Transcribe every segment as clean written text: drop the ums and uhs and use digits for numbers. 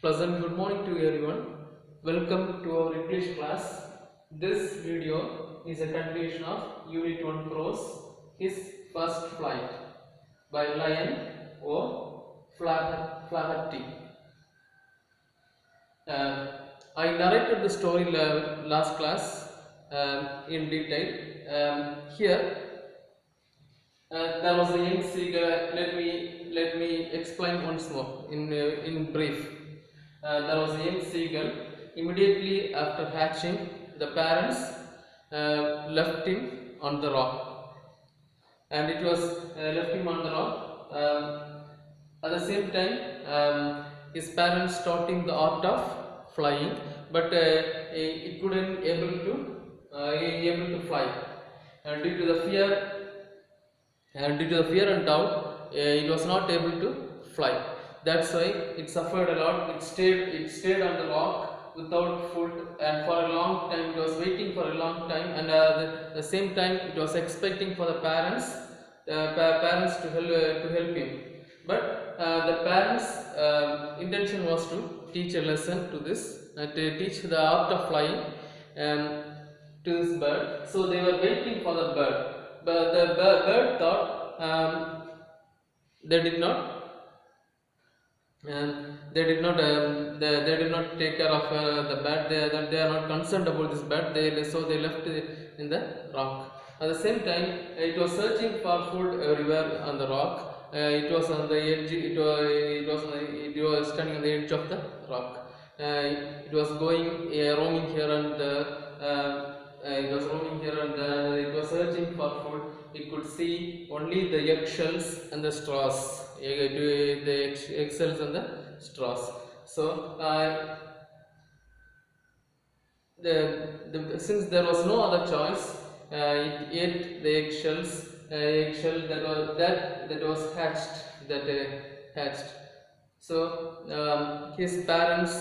Pleasant good morning to everyone. Welcome to our English class. This video is a continuation of Unit 1 Prose, His First Flight by Lion O. Flaherty. I narrated the story last class in detail. Here there was a young seagull. Let me explain once more in brief. There was a young seagull. Immediately after hatching, the parents left him on the rock, and it was left him on the rock. At the same time, his parents taught him the art of flying, but he couldn't able to fly due to the fear. And due to the fear and doubt, it was not able to fly. That's why it suffered a lot. It stayed on the rock without food, and for a long time it was waiting for a long time, and the same time it was expecting for the parents to help him. But the parents' intention was to teach a lesson to this, to teach the art of flying to this bird. So they were waiting for the bird. But the bird thought they did not take care of the bird. They are not concerned about this bird. So they left it in the rock. At the same time, it was searching for food everywhere on the rock. It was on the edge. It was standing on the edge of the rock. It was roaming here and it was roaming here and there. It was searching for food. It could see only the eggshells and the straws. The eggshells and the straws. So since there was no other choice, it ate the eggshell that was hatched. So his parents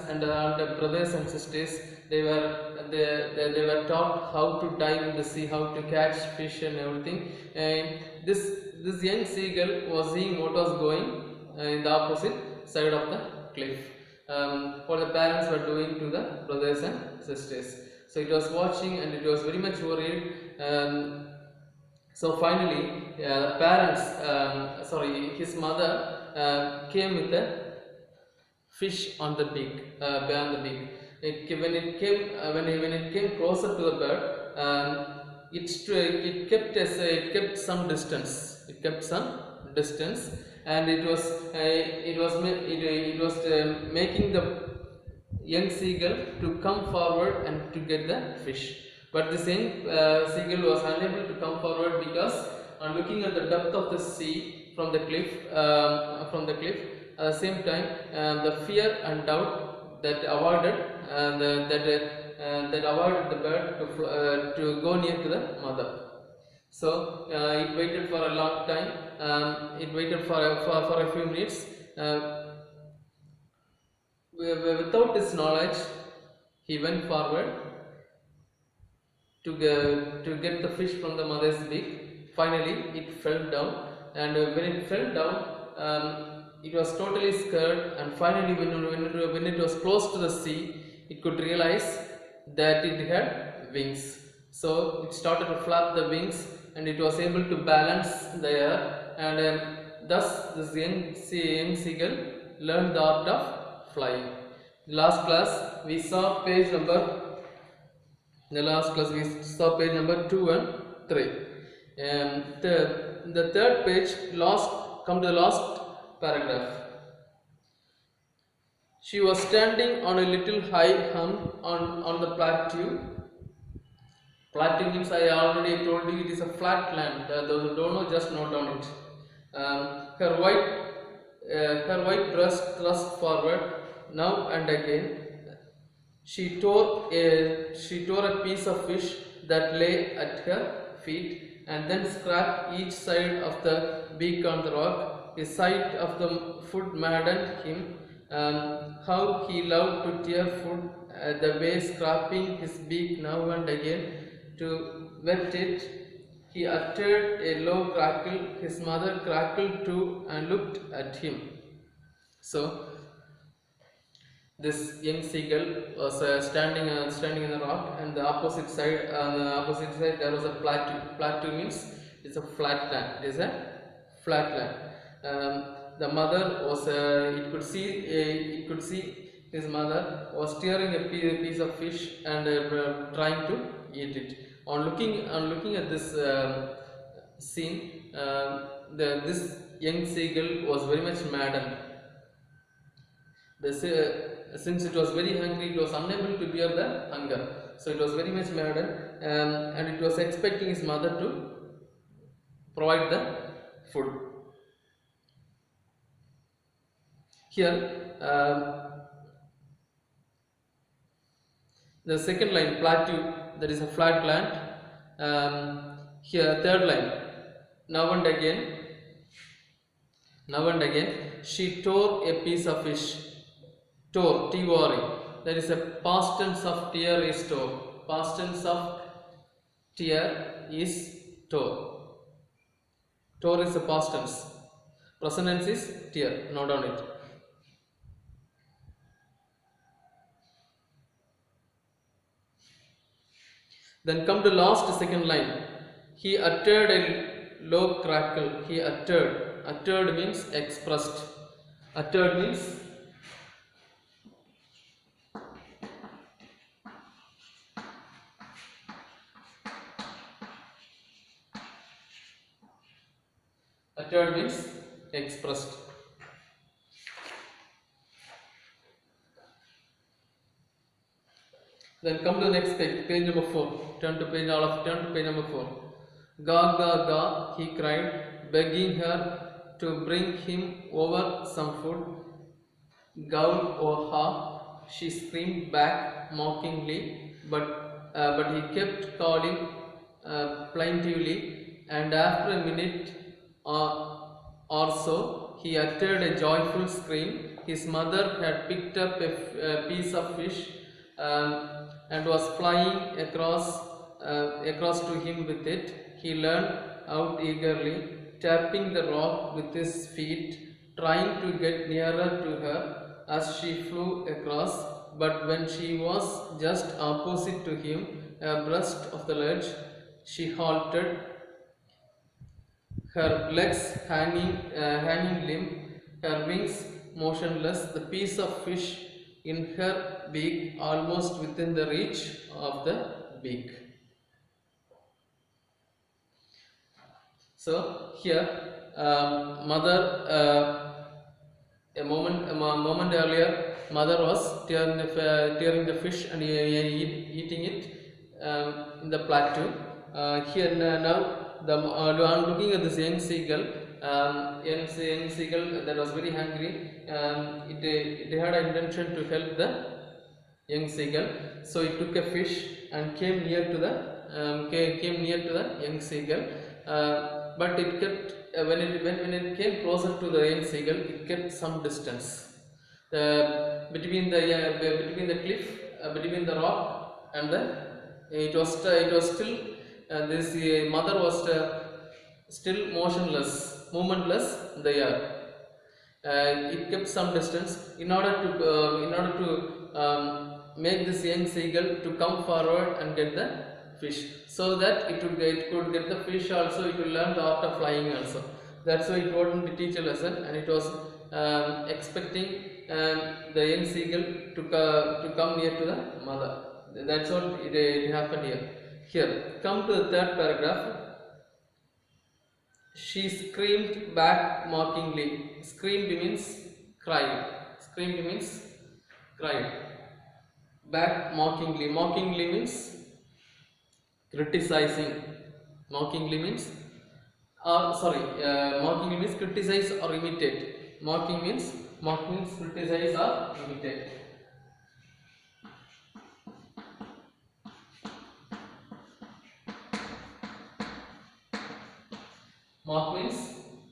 and brothers and sisters, they were taught how to dive in the sea, how to catch fish and everything. And this young seagull was seeing what was going in the opposite side of the cliff. What the parents were doing to the brothers and sisters. So it was watching, and it was very much worried. So finally, the parents, his mother came with a fish on the beak, beyond the beak. When it came closer to the bird, it kept some distance. It kept some distance, and it was making the young seagull to come forward and to get the fish. But the same seagull was unable to come forward because, on looking at the depth of the sea from the cliff, at the same time, the fear and doubt that avoided the bird to go near to the mother. So it waited for a long time. It waited for a few minutes. Without his knowledge, he went forward to get the fish from the mother's beak. Finally, it fell down, and when it fell down, it was totally scared. And finally, when it was close to the sea, it could realize that it had wings. So it started to flap the wings, and it was able to balance the air, and thus this young seagull learned the art of flying. Last class we saw page number. In the last class we saw page number 2 and 3. The third page, come to the last paragraph. She was standing on a little high hump on the plateau. Plateau means, I already told you, it is a flat land. Those who don't know, just note down it. Her white breast thrust forward now and again. She tore a piece of fish that lay at her feet, and then scratched each side of the beak on the rock. The sight of the food maddened him. How he loved to tear food, the way scraping his beak now and again to wet it. He uttered a low crackle. His mother crackled too and looked at him. So this young seagull was standing in the rock, and the opposite side, on the opposite side there was a plateau. Plateau means it's a flat land. It is a flat land. The mother was it could see his mother was tearing a piece of fish and trying to eat it. On looking at this scene, this young seagull was very much maddened. Since it was very hungry, it was unable to bear the hunger. So it was very much maddened, and it was expecting his mother to provide the food. Here, the second line, plateau, that is a flat land. Here, third line, now and again, she tore a piece of fish. Tore, T-O-R-E. That is a past tense of tear is tore. Past tense of tear is tore. Tore is a past tense. Present tense is tear. Note on it. Then come to last second line. He uttered a low crackle. He uttered. Uttered means expressed. Uttered means expressed. Then come to the next page, page number 4. Turn to page number 4. Ga ga ga, he cried, begging her to bring him over some food. Gaul or ha, she screamed back mockingly, but he kept calling plaintively, and after a minute or so, he uttered a joyful scream. His mother had picked up a piece of fish and was flying across to him with it. He leaned out eagerly, tapping the rock with his feet, trying to get nearer to her as she flew across. But when she was just opposite to him, abreast of the ledge, she halted, her legs hanging limp, her wings motionless, the piece of fish in her beak almost within the reach of the beak. So here, a moment earlier, mother was tearing the fish and eating it in the plateau. Here now, I'm looking at this young seagull. Young seagull that was very hungry. It had an intention to help the young seagull, so it took a fish and came near to the young seagull. But it kept when it came closer to the young seagull, it kept some distance between the cliff, between the rock and it was still this mother was still momentless in the air. It kept some distance in order to make this young seagull to come forward and get the fish, so that it could get the fish also. It will learn the art of flying also. That's why it wanted to teach a lesson, and it was expecting the young seagull to come near to the mother. That's what it happened here. Here, come to the third paragraph. She screamed back mockingly. Screamed means cried. Screamed means cried. Back mockingly. Mockingly means criticizing. Mockingly means mockingly means criticize or imitate. Mock means criticize or imitate. Mock means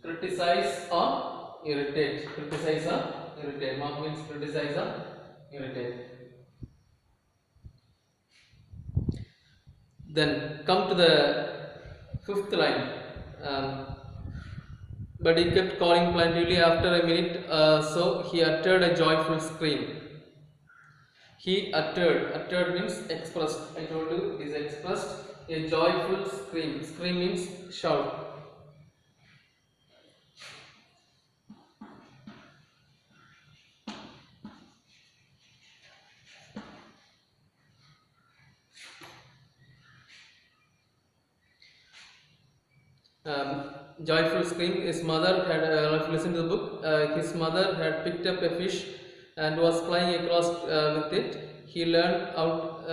criticize or irritate. Criticize or irritate. Mock means criticize or irritate. Then come to the fifth line. but he kept calling plaintively. After a minute, so he uttered a joyful scream. He uttered means expressed. I told you is expressed a joyful scream. Scream means shout. Joyful scream. His mother had listened to the book. His mother had picked up a fish and was flying across with it. He leaned out.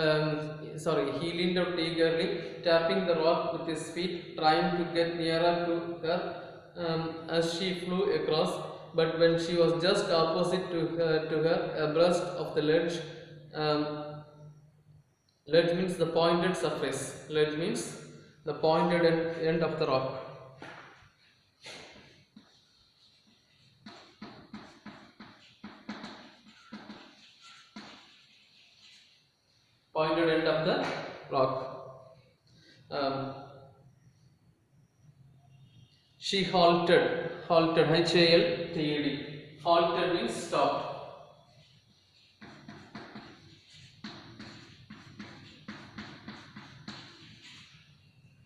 He leaned out eagerly, tapping the rock with his feet, trying to get nearer to her as she flew across. But when she was just opposite to her abreast of the ledge, ledge means the pointed surface. Ledge means the pointed end of the rock. Pointed end of the rock. She halted. Halted. H-A-L-T-E-D. Halted means stopped.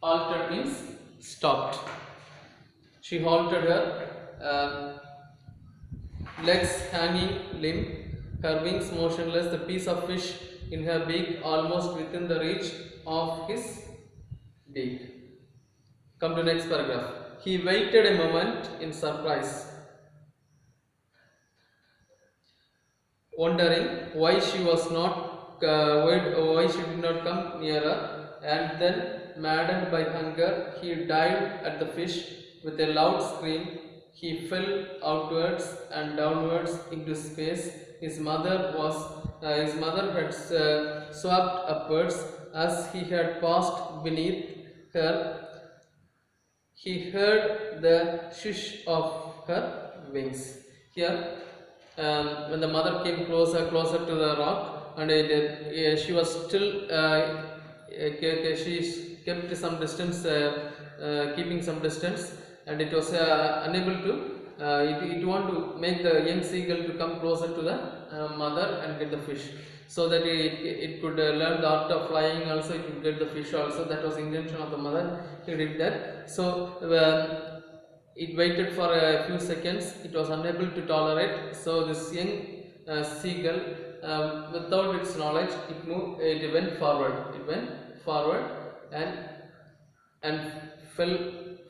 Halted means stopped. She halted her legs hanging limp, her wings motionless, the piece of fish in her beak almost within the reach of his beak. Come to next paragraph. He waited a moment in surprise, wondering why she was not why she did not come nearer, and then, maddened by hunger, he dived at the fish with a loud scream. He fell outwards and downwards into space. His mother had swept upwards as he had passed beneath her. He heard the swish of her wings. Here, when the mother came closer to the rock, and she was still she kept some distance, keeping some distance, and it was unable to. It want to make the young seagull to come closer to the mother and get the fish, so that it could learn the art of flying. Also, it could get the fish. Also, that was intention of the mother. He did that. So it waited for a few seconds. It was unable to tolerate. So this young seagull, without its knowledge, it went forward. It went forward and fell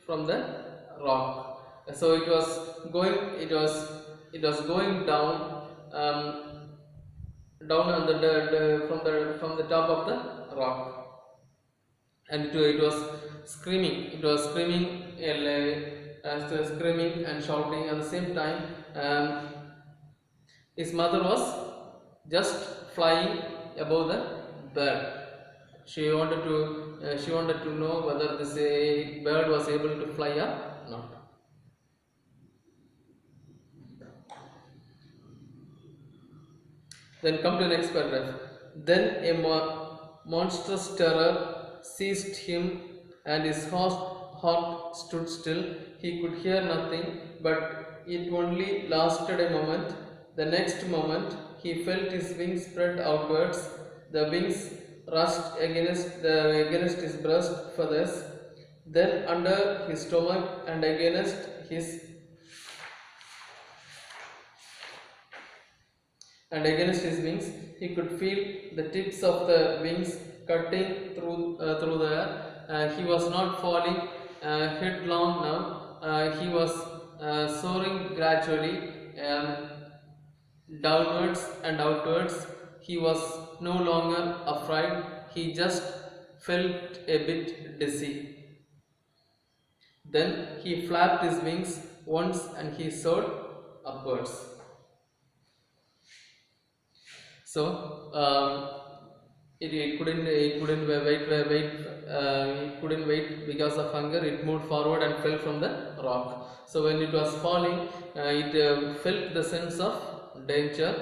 from the rock. So it was going down, down on from the top of the rock, and it was screaming. It was screaming, screaming and shouting at the same time. His mother was just flying above the bird. She wanted to know whether this bird was able to fly or not. Then come to the next paragraph. Then a monstrous terror seized him, and his heart stood still. He could hear nothing, but it only lasted a moment. The next moment, he felt his wings spread outwards. The wings rushed against his breast feathers, then under his stomach and against his wings. He could feel the tips of the wings cutting through the air. He was not falling headlong now. He was soaring gradually downwards and outwards. He was no longer afraid. He just felt a bit dizzy. Then he flapped his wings once and he soared upwards. So it couldn't wait because of hunger. It moved forward and fell from the rock. So when it was falling, it felt the sense of danger,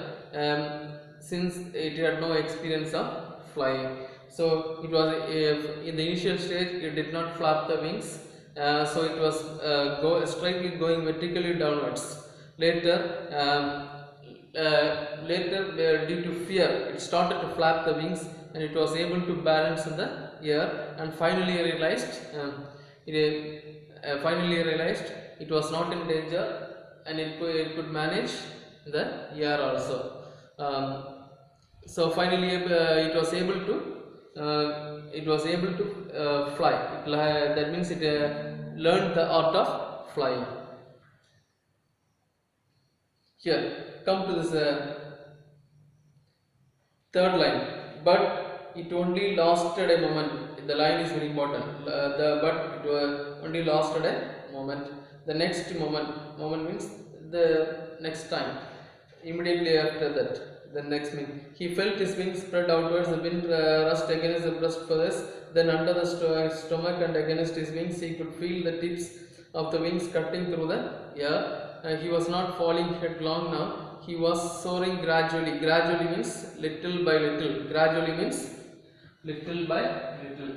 since it had no experience of flying. So it was in the initial stage, it did not flap the wings. so it was straightly going vertically downwards. Later, due to fear, it started to flap the wings, and it was able to balance in the air. And finally realized it was not in danger, and it could manage the air also. So finally, it was able to fly. That means it learned the art of flying. Here, come to this third line. But it only lasted a moment. The line is very important. But it only lasted a moment. The next moment means the next time. Immediately after that, the next minute, he felt his wings spread outwards. The wind rushed against the breast feathers. Then under the stomach and against his wings, he could feel the tips of the wings cutting through the air. He was not falling headlong now. He was soaring gradually. Gradually means little by little. Gradually means little by little.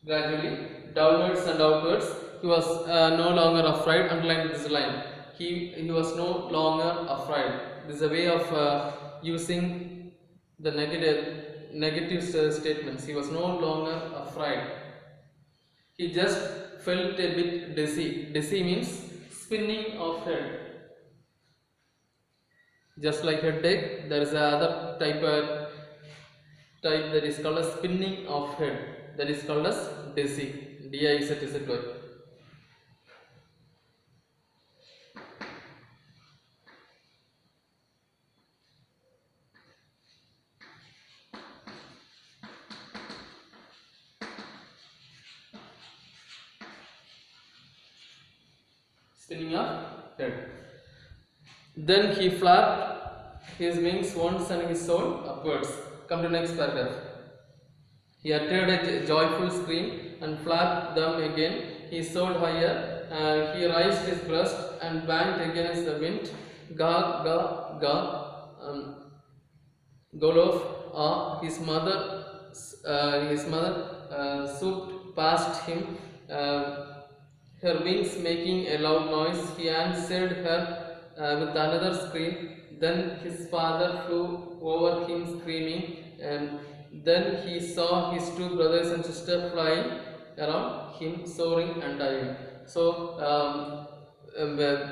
Gradually, downwards and outwards. He was no longer afraid. Underline this line. He was no longer afraid. This is a way of using the negative statements. He was no longer afraid. He just felt a bit dizzy. Dizzy means spinning of head. Just like headache, there is another type that is called as spinning of head. That is called as dizzy. D-I-Z-Z-Y. Spinning of head. Then he flapped his wings once and he soared upwards. Come to next paragraph. He uttered a joyful scream and flapped them again. He soared higher. He raised his breast and banged against the wind. Ga, ga, ga. Golof, his mother swooped past him, her wings making a loud noise. He answered her with another scream. Then his father flew over him screaming, and then he saw his two brothers and sister flying around him, soaring and diving. So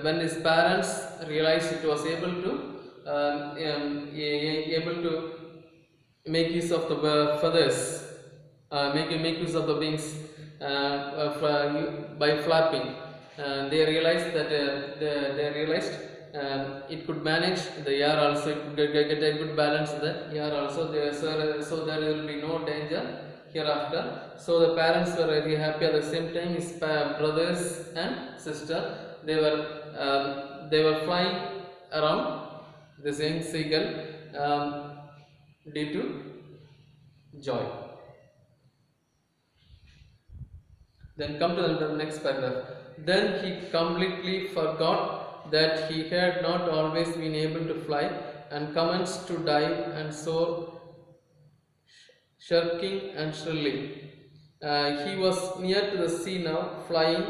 when his parents realized it was able to make use of the feathers, make use of the wings by flapping, they realized that it could manage the air also. It could get a good balance in the air also. So there will be no danger hereafter. So the parents were very happy. At the same time, his brothers and sister, they were flying around this young seagull due to joy. Then come to the next paragraph. Then he completely forgot that he had not always been able to fly, and commenced to dive and soar, shirking and shrilling. He was near to the sea now, flying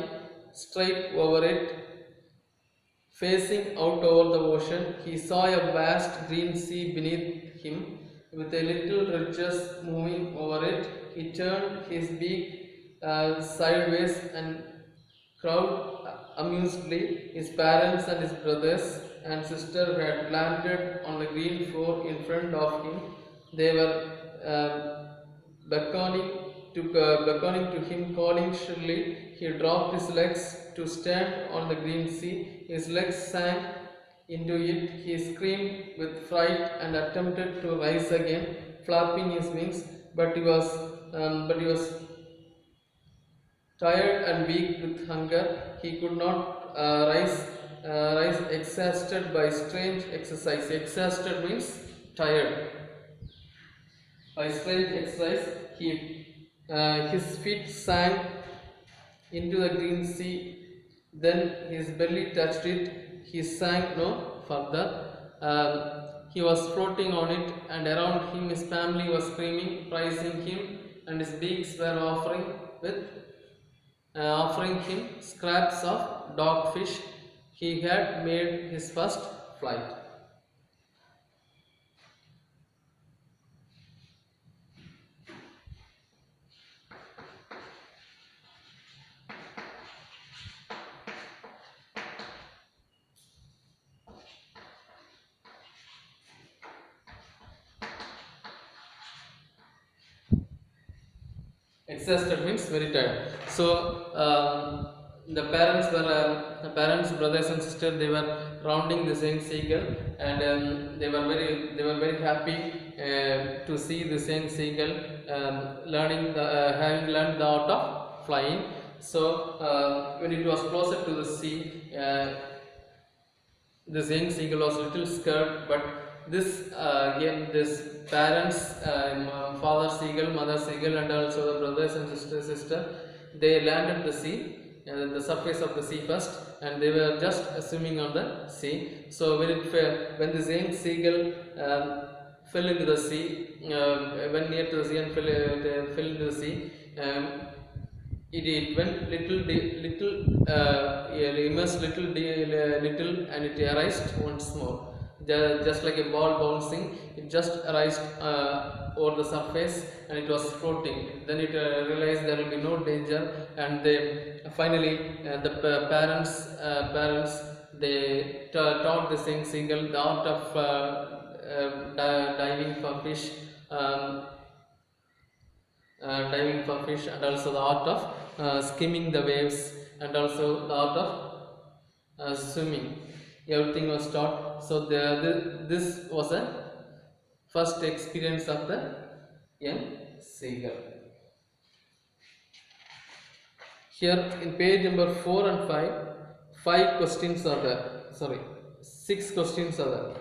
straight over it, facing out over the ocean. He saw a vast green sea beneath him, with a little ridges moving over it. He turned his beak sideways and crowed amusedly. His parents and his brothers and sister had landed on the green floor in front of him. They were beckoning to him, calling shrilly. He dropped his legs to stand on the green sea. His legs sank into it. He screamed with fright and attempted to rise again, flapping his wings, but he was tired and weak with hunger. He could not rise, exhausted by strange exercise. Exhausted means tired. By strange exercise, his feet sank into the green sea. Then his belly touched it. he sank no further. He was floating on it, and around him his family was screaming, praising him, and his beaks were offering him scraps of dogfish. He had made his first flight. Exhausted means very tired. So the parents, brothers and sisters, they were rounding the same seagull, and they were very happy to see the same seagull having learned the art of flying. So when it was closer to the sea, this young seagull was little scared, but this parents, father seagull, mother seagull, and also the brothers and sister, they landed the surface of the sea first, and they were just swimming on the sea. So when this young seagull fell into the sea, went near to the sea and fell into the sea. It went immersed little, and it arised once more. Just like a ball bouncing, it just arose over the surface, and it was floating. Then it realized there will be no danger, and they finally the parents they taught the same seagull the art of diving for fish. Diving for fish, and also the art of skimming the waves, and also the art of swimming. Everything was taught. So this was a first experience of the young seagull. Here in page number 4 and 5 questions are there. Sorry, 6 questions are there.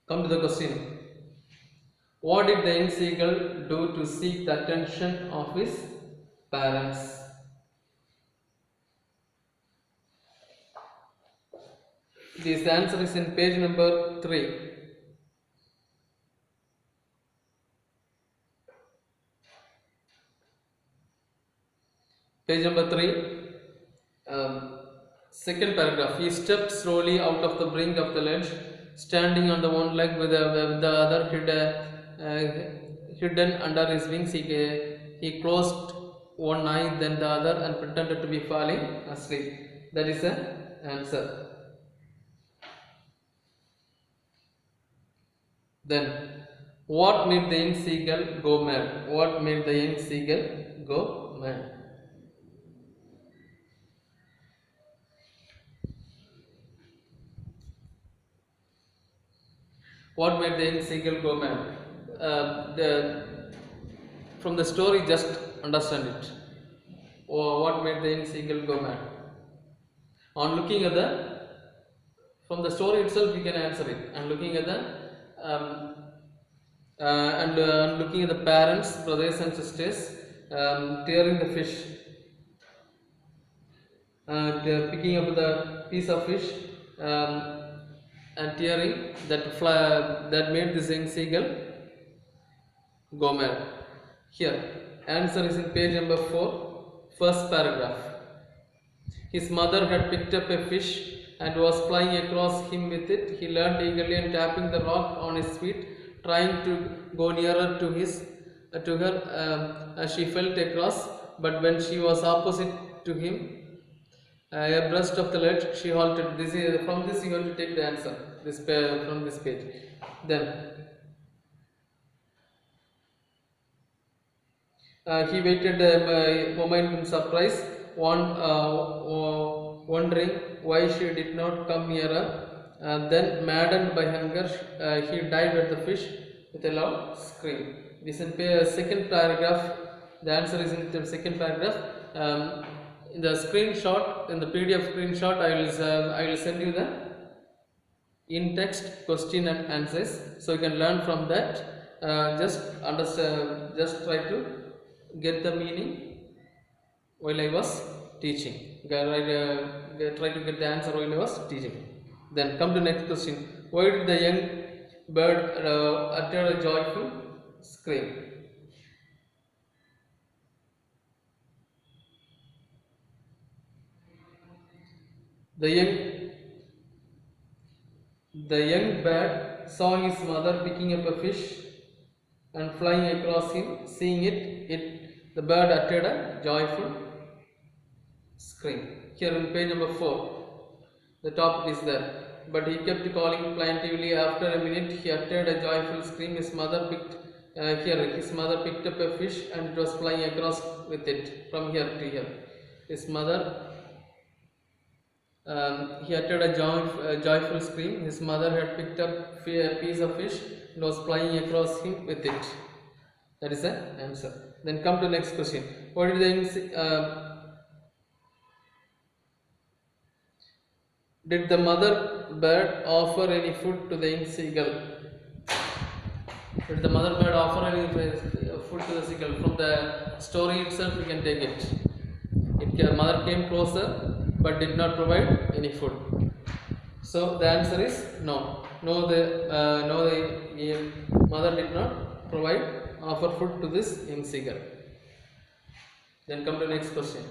Come to the question. What did the young seagull do to seek the attention of his parents? This answer is in page number 3. Page number 3. Second paragraph. He stepped slowly out of the brink of the ledge, standing on the one leg with the other hidden under his wings. He closed one eye, then the other, and pretended to be falling asleep. That is the answer. Then, what made the young seagull go mad? What made the young seagull go mad? What made the young seagull go mad? From the story, just understand it. What made the young seagull go mad? On looking at from the story itself, we can answer it. And looking at looking at the parents, brothers and sisters, tearing the fish, picking up the piece of fish, and tearing that made this young seagull go mad. Here, answer is in page number 4, first paragraph. His mother had picked up a fish and was flying across him with it. He leaned eagerly and tapping the rock on his feet, trying to go nearer to her as she felt across. But when she was opposite to him, abreast of the ledge, she halted. From this you have to take the answer. From this page. Then he waited a moment in surprise, wondering why she did not come nearer. Then, maddened by hunger, he dived at the fish with a loud scream. This is in second paragraph. The answer is in the second paragraph. in the screenshot, in the PDF screenshot, I will send you the in text question and answers, so you can learn from that. Just understand, just try to get the meaning while I was teaching. Try to get the answer while I was teaching. Then come to next question. Why did the young bird utter a joyful scream? The young bird saw his mother picking up a fish and flying across him. Seeing the bird uttered a joyful scream. Here in page number 4, the topic is there. But he kept calling plaintively. After a minute, he uttered a joyful scream. His mother picked up a fish and it was flying across with it from here to here. His mother he uttered a joyful scream. His mother had picked up a piece of fish and was flying across him with it. That is the answer. Then come to next question. What did the mother bird offer any food to the young seagull? Did the mother bird offer any food to the seagull? From the story itself, we can take it. Mother came closer but did not provide any food. So the answer is no. The mother did not offer food to this young seagull. Then come to next question.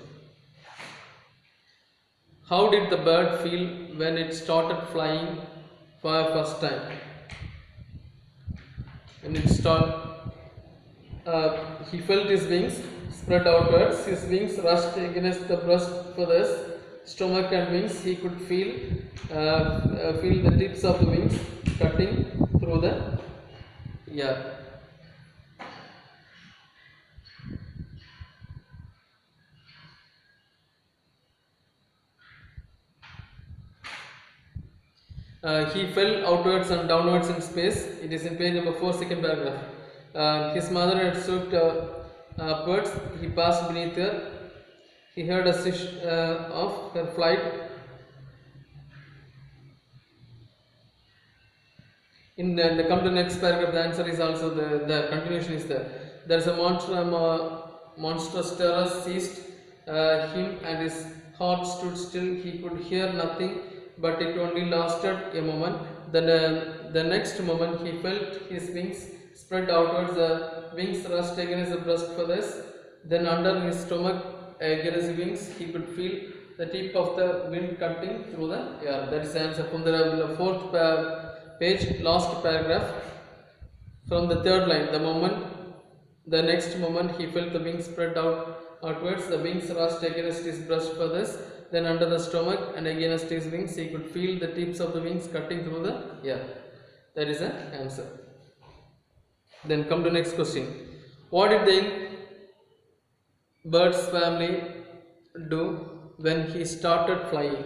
How did the bird feel when it started flying for the first time? When it started, he felt his wings spread outwards. His wings rushed against the breast feathers, stomach and wings. He could feel the tips of the wings cutting through the air. He fell outwards and downwards in space. It is in page number 4, second paragraph. His mother had swooped upwards. He passed beneath her. He heard a swish of her flight. Come to the next paragraph. The answer is also the continuation is there. There is a monstrous terror seized him, and his heart stood still. He could hear nothing, but it only lasted a moment. Then the next moment he felt his wings spread outwards. The wings rushed against the breast feathers. Then under his stomach, against his wings, he could feel the tip of the wind cutting through the air. That is the answer from the fourth page, last paragraph. From the third line, the next moment he felt the wings spread outwards. The wings rushed against his breast feathers. Then under the stomach and against his wings, he could feel the tips of the wings cutting through the air. That is the answer. Then come to next question. What did the bird's family do when he started flying?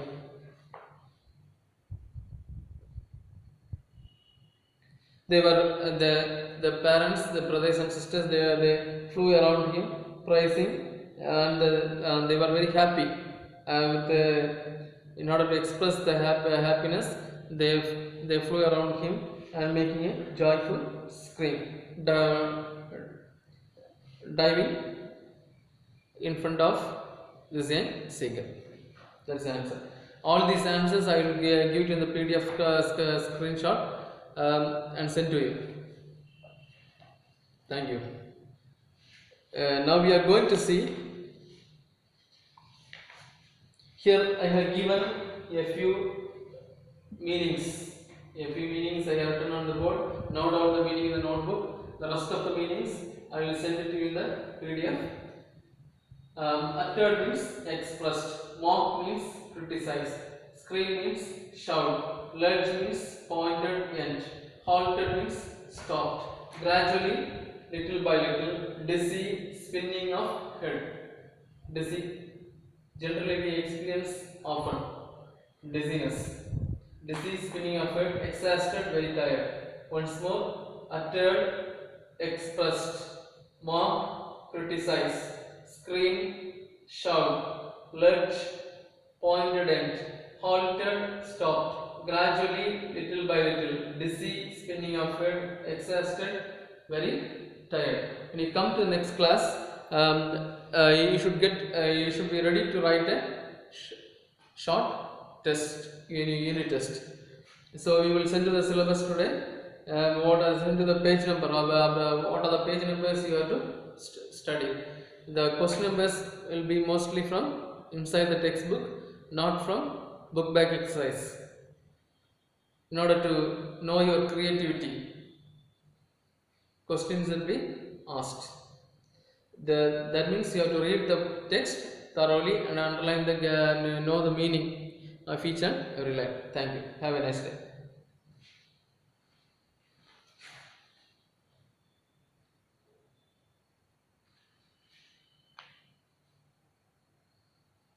They were the parents, the brothers and sisters. They flew around him, praising, and they were very happy. In order to express the happiness, they flew around him and making a joyful scream, diving in front of this young seagull. That's the answer. All these answers I will give it in the PDF screenshot and send to you. Thank you. Now we are going to see. Here I have given a few meanings. I have written on the board. Note down the meaning in the notebook. The rest of the meanings I will send it to you in the PDF. Uttered means expressed. Mock means criticize. Scream means shout. Lurch means pointed end. Halted means stopped. Gradually, little by little. Dizzy, spinning of head. Dizzy. Generally we experience often dizziness. Dizzy, spinning of head, exhausted, very tired. Once more, uttered, expressed, mock, criticize, scream, shout, lurch, pointed end, halted, stopped, gradually, little by little, dizzy, spinning upward, exhausted, very tired. When you come to the next class, you should be ready to write a short test, unit test. So we will send to the syllabus today. What are send to the page number? What are the page numbers you have to study? The question numbers will be mostly from inside the textbook, not from book back exercise. In order to know your creativity, questions will be asked. That means you have to read the text thoroughly and underline know the meaning of each and every line. Thank you. Have a nice day.